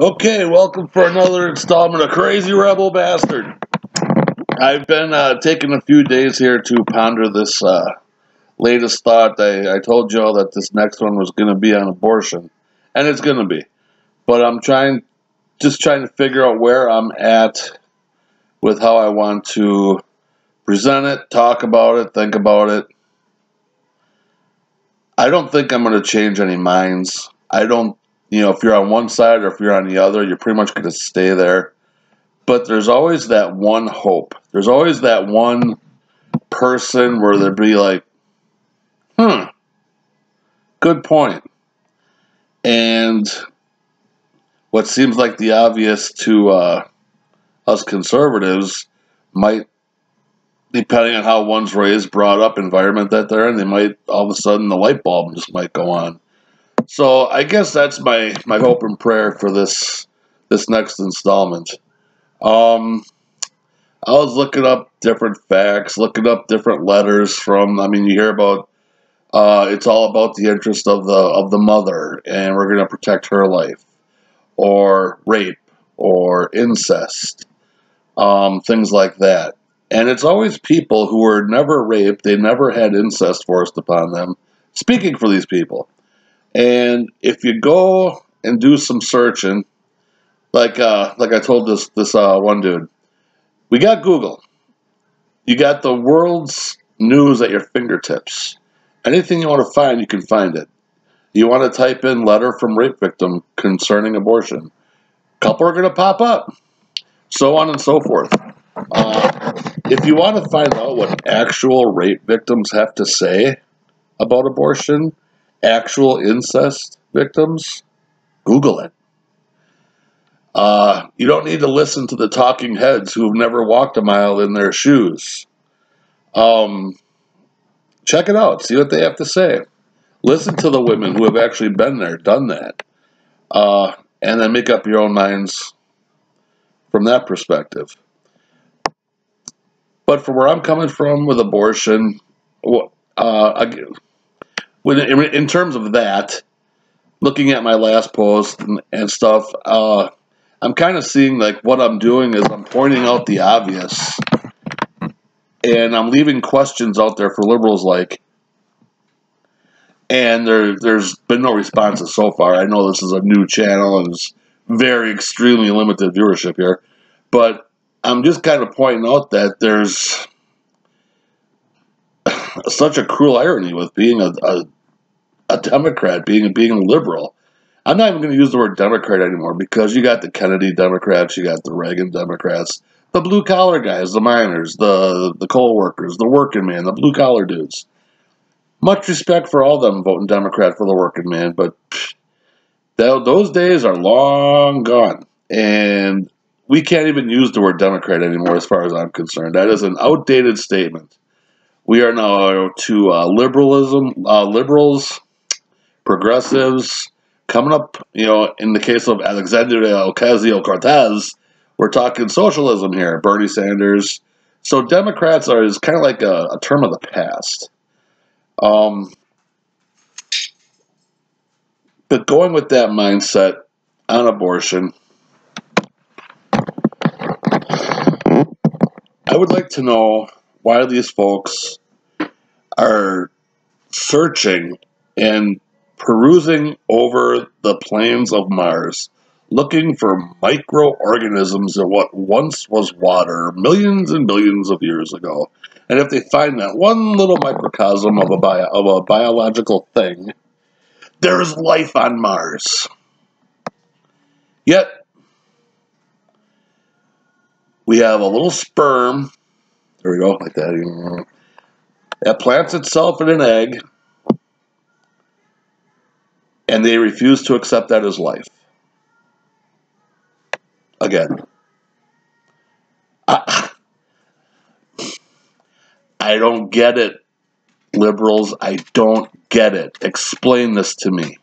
Okay, welcome for another installment of Crazy Rebel Bastard. I've been taking a few days here to ponder this latest thought. I told you all that this next one was going to be on abortion, and it's going to be. But I'm just trying to figure out where I'm at with how I want to present it, talk about it, think about it. I don't think I'm going to change any minds. I don't. If you're on one side or if you're on the other, you're pretty much going to stay there. But there's always that one hope. There's always that one person where they'd be like, good point. And what seems like the obvious to us conservatives might, depending on how one's raised, brought up, environment that they're in, they might, all of a sudden, the light bulb just might go on. So I guess that's my hope and prayer for this next installment. I was looking up different facts, looking up different letters from. You hear about it's all about the interest of the mother, and we're going to protect her life, or rape, or incest, things like that. And it's always people who were never raped, they never had incest forced upon them, speaking for these people. And if you go and do some searching, like I told this one dude, we got Google. You got the world's news at your fingertips. Anything you want to find, you can find it. You want to type in letter from rape victim concerning abortion. A couple are going to pop up. So on and so forth. If you want to find out what actual rape victims have to say about abortion, actual incest victims, Google it. You don't need to listen to the talking heads who have never walked a mile in their shoes. Check it out. See what they have to say. Listen to the women who have actually been there, done that. And then make up your own minds from that perspective. But from where I'm coming from with abortion, in terms of that, looking at my last post and stuff, I'm kind of seeing like what I'm doing is I'm pointing out the obvious, and I'm leaving questions out there for liberals like, and there's been no responses so far. I know this is a new channel and it's very extremely limited viewership here, but I'm just kind of pointing out that there's such a cruel irony with being a Democrat, being a liberal. I'm not even going to use the word Democrat anymore because you got the Kennedy Democrats, you got the Reagan Democrats, the blue-collar guys, the miners, the coal workers, the working man, the blue-collar dudes. Much respect for all of them voting Democrat for the working man, but those days are long gone. And we can't even use the word Democrat anymore as far as I'm concerned. That is an outdated statement. We are now to liberals, progressives, coming up, in the case of Alexandria Ocasio-Cortez, we're talking socialism here, Bernie Sanders. So Democrats is kind of like a term of the past. But going with that mindset on abortion, I would like to know why these folks are searching and perusing over the plains of Mars, looking for microorganisms in what once was water millions and millions of years ago. And if they find that one little microcosm of a biological thing, there is life on Mars. Yet, we have a little sperm, there we go, like that, that plants itself in an egg, and they refuse to accept that as life. Again, I don't get it, liberals. I don't get it. Explain this to me.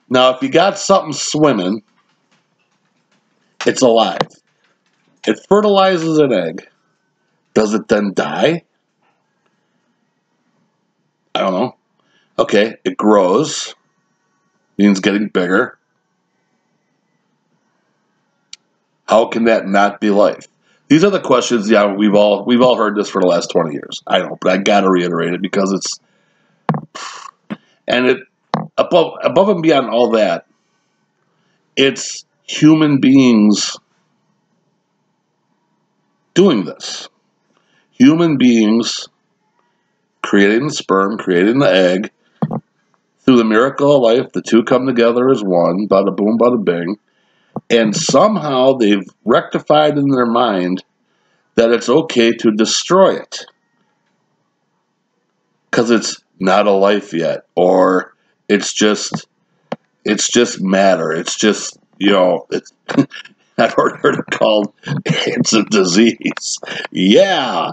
Now, if you got something swimming, it's alive. It fertilizes an egg. Does it then die? I don't know. Okay, it grows. Means getting bigger. How can that not be life? These are the questions. Yeah, we've all heard this for the last 20 years. I know, but I gotta reiterate it because it's and it above and beyond all that. It's human beings doing this. Human beings creating the sperm, creating the egg. Through the miracle of life, the two come together as one. Bada boom, bada bing. And somehow they've rectified in their mind that it's okay to destroy it. Because it's not a life yet. Or it's just matter. It's just, it's I've heard it called it's a disease. Yeah.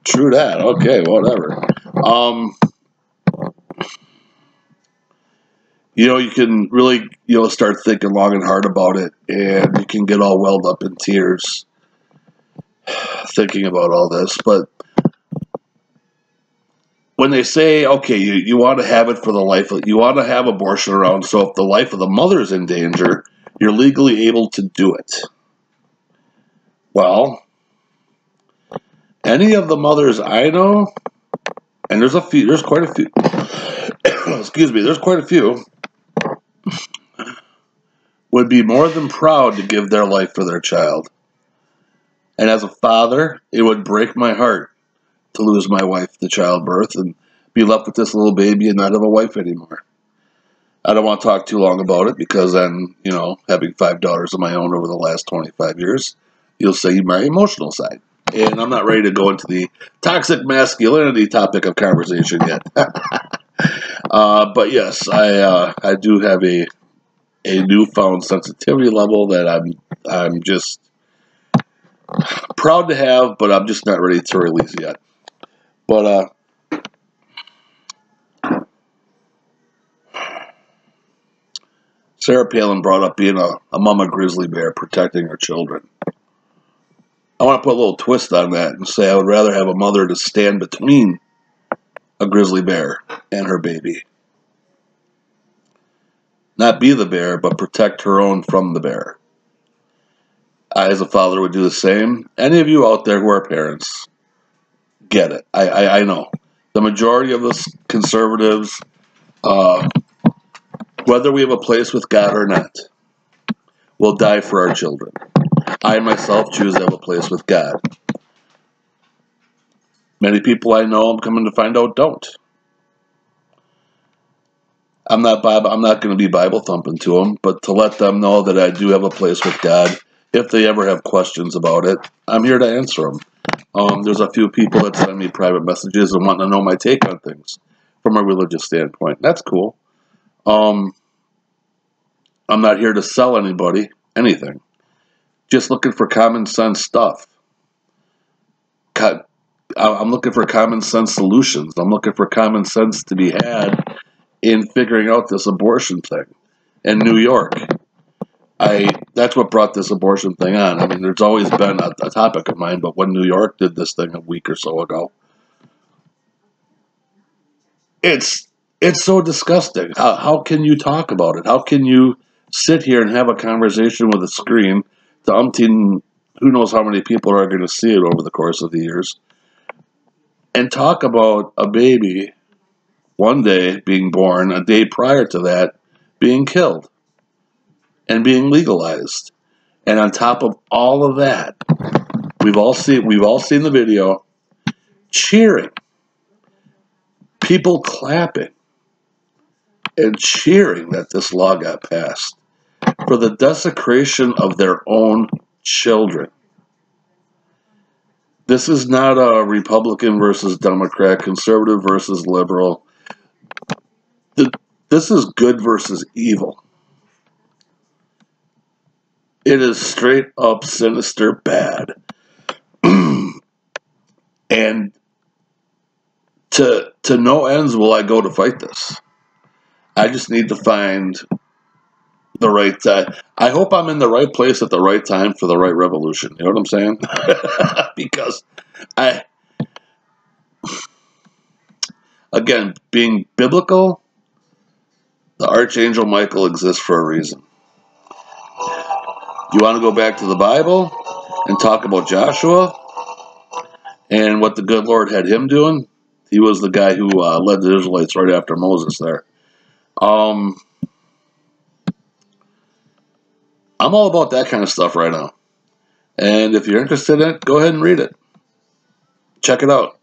True that. Okay, whatever. You can really, start thinking long and hard about it, and you can get all welled up in tears thinking about all this. But when they say, okay, you want to have it for the life, you want to have abortion around, so if the life of the mother is in danger, you're legally able to do it. Well, any of the mothers I know, and there's quite a few, excuse me, there's quite a few, would be more than proud to give their life for their child. And as a father, it would break my heart to lose my wife to childbirth and be left with this little baby and not have a wife anymore. I don't want to talk too long about it because I'm, having 5 daughters of my own over the last 25 years, you'll say my emotional side. And I'm not ready to go into the toxic masculinity topic of conversation yet. But yes, I do have a newfound sensitivity level that I'm just proud to have, but I'm just not ready to release yet. But Sarah Palin brought up being a mama grizzly bear protecting her children. I want to put a little twist on that and say I would rather have a mother to stand between a grizzly bear and her baby. Not be the bear, but protect her own from the bear. I, as a father, would do the same. Any of you out there who are parents, get it. I know. The majority of us conservatives, whether we have a place with God or not, will die for our children. I myself choose to have a place with God. Many people I know, I'm coming to find out, don't. I'm not going to be Bible thumping to them, but to let them know that I do have a place with God. If they ever have questions about it, I'm here to answer them. There's a few people that send me private messages and want to know my take on things from a religious standpoint. That's cool. I'm not here to sell anybody anything. Just looking for common sense stuff. I'm looking for common sense solutions. I'm looking for common sense to be had in figuring out this abortion thing in New York. That's what brought this abortion thing on. I mean, there's always been a topic of mine, but when New York did this thing a week or so ago, it's so disgusting. How can you talk about it? How can you sit here and have a conversation with a screen to umpteen, who knows how many people are going to see it over the course of the years, and talk about a baby one day being born, a day prior to that being killed and being legalized. And on top of all of that, we've all seen the video, cheering, people clapping and cheering that this law got passed for the desecration of their own children. This is not a Republican versus Democrat, conservative versus liberal. This is good versus evil. It is straight up sinister bad. And to no ends will I go to fight this. I just need to find the right time. I hope I'm in the right place at the right time for the right revolution. You know what I'm saying? Because again, being biblical, the Archangel Michael exists for a reason. Do you want to go back to the Bible and talk about Joshua and what the good Lord had him doing? He was the guy who led the Israelites right after Moses there. I'm all about that kind of stuff right now. And if you're interested in it, go ahead and read it. Check it out.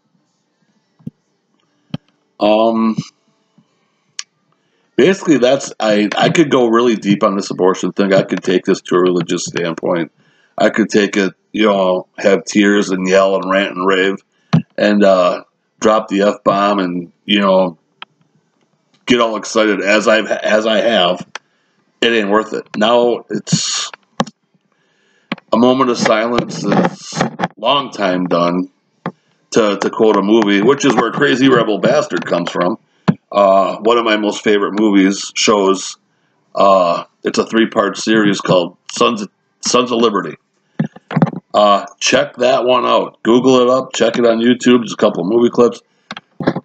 Basically, I could go really deep on this abortion thing. I could take this to a religious standpoint. I could take it, have tears and yell and rant and rave and drop the F-bomb and, get all excited as I have. It ain't worth it. Now it's a moment of silence is long time done, to quote a movie, which is where Crazy Rebel Bastard comes from. One of my most favorite shows. It's a 3-part series called Sons of Liberty. Check that one out. Google it up. Check it on YouTube. Just a couple of movie clips.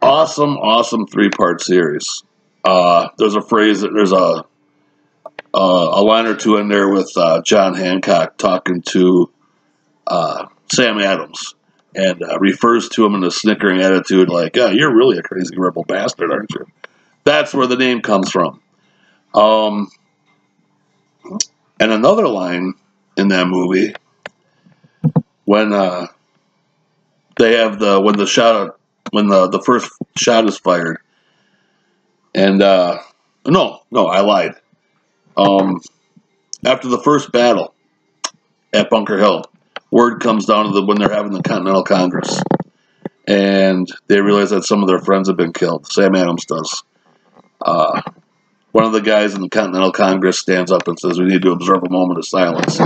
Awesome 3-part series. There's a line or two in there with John Hancock talking to Sam Adams and refers to him in a snickering attitude like, yeah, you're really a crazy rebel bastard, aren't you? That's where the name comes from. And another line in that movie, when they have when the first shot is fired, and no, I lied. After the first battle at Bunker Hill, word comes down to when they're having the Continental Congress, and they realize that some of their friends have been killed. Sam Adams does. One of the guys in the Continental Congress stands up and says, we need to observe a moment of silence.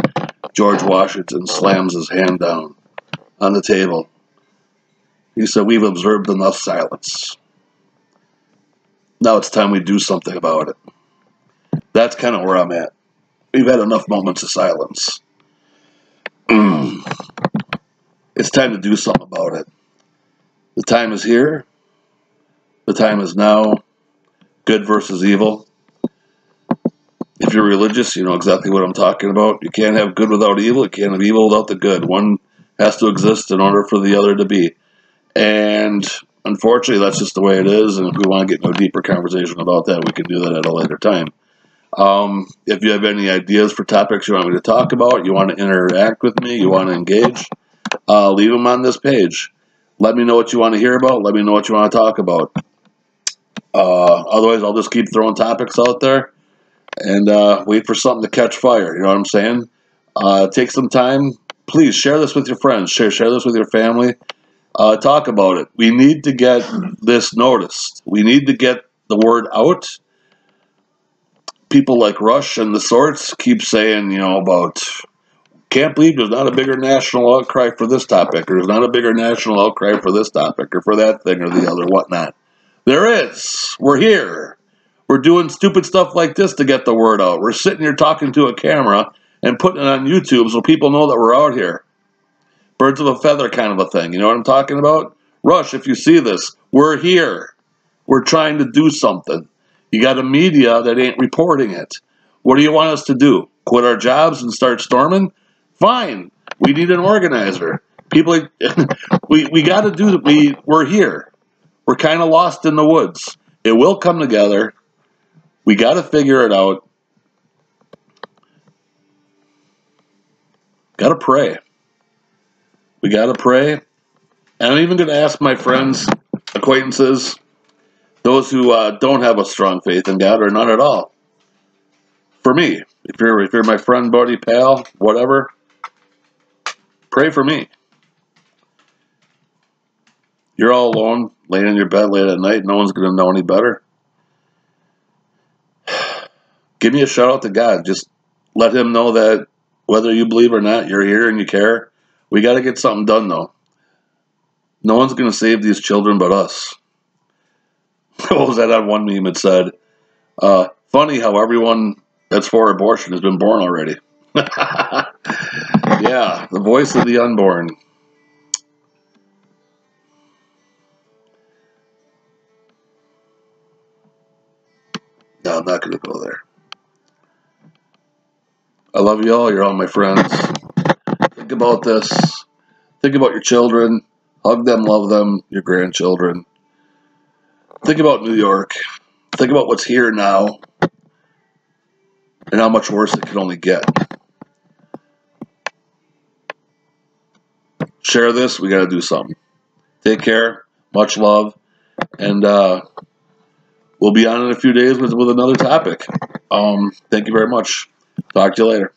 George Washington slams his hand down on the table. He said, we've observed enough silence. Now it's time we do something about it. That's kind of where I'm at. We've had enough moments of silence. It's time to do something about it. The time is here. The time is now. Good versus evil. If you're religious, you know exactly what I'm talking about. You can't have good without evil. You can't have evil without the good. One has to exist in order for the other to be. And unfortunately, that's just the way it is. And if we want to get into a deeper conversation about that, we can do that at a later time. If you have any ideas for topics you want me to talk about, you want to interact with me, you want to engage, leave them on this page. Let me know what you want to hear about. Let me know what you want to talk about. Otherwise, I'll just keep throwing topics out there and wait for something to catch fire. You know what I'm saying? Take some time. Please share this with your friends. Share this with your family. Talk about it. We need to get this noticed. We need to get the word out. People like Rush and the sorts keep saying, about can't believe there's not a bigger national outcry for this topic, or there's not a bigger national outcry for this topic, or for that thing or the other, whatnot. There is. We're here. We're doing stupid stuff like this to get the word out. We're sitting here talking to a camera and putting it on YouTube so people know that we're out here. Birds of a feather kind of a thing. You know what I'm talking about? Rush, if you see this, we're here. We're trying to do something. You got a media that ain't reporting it. What do you want us to do? Quit our jobs and start storming? Fine. We need an organizer. People, we got to do that. We're here. We're kind of lost in the woods. It will come together. We got to figure it out. Got to pray. We got to pray. And I'm even going to ask my friends, acquaintances, those who don't have a strong faith in God or none at all. For me, if you're my friend, buddy, pal, whatever, pray for me. You're all alone, laying in your bed late at night. No one's going to know any better. Give me a shout out to God. Just let him know that whether you believe or not, you're here and you care. We got to get something done, though. No one's going to save these children but us. What was that on one meme? It said, funny how everyone that's for abortion has been born already. Yeah, the voice of the unborn. No, I'm not going to go there. I love you all. You're all my friends. Think about this. Think about your children. Hug them, love them, your grandchildren. Think about New York. Think about what's here now and how much worse it can only get. Share this. We got to do something. Take care. Much love. And we'll be on in a few days with another topic. Thank you very much. Talk to you later.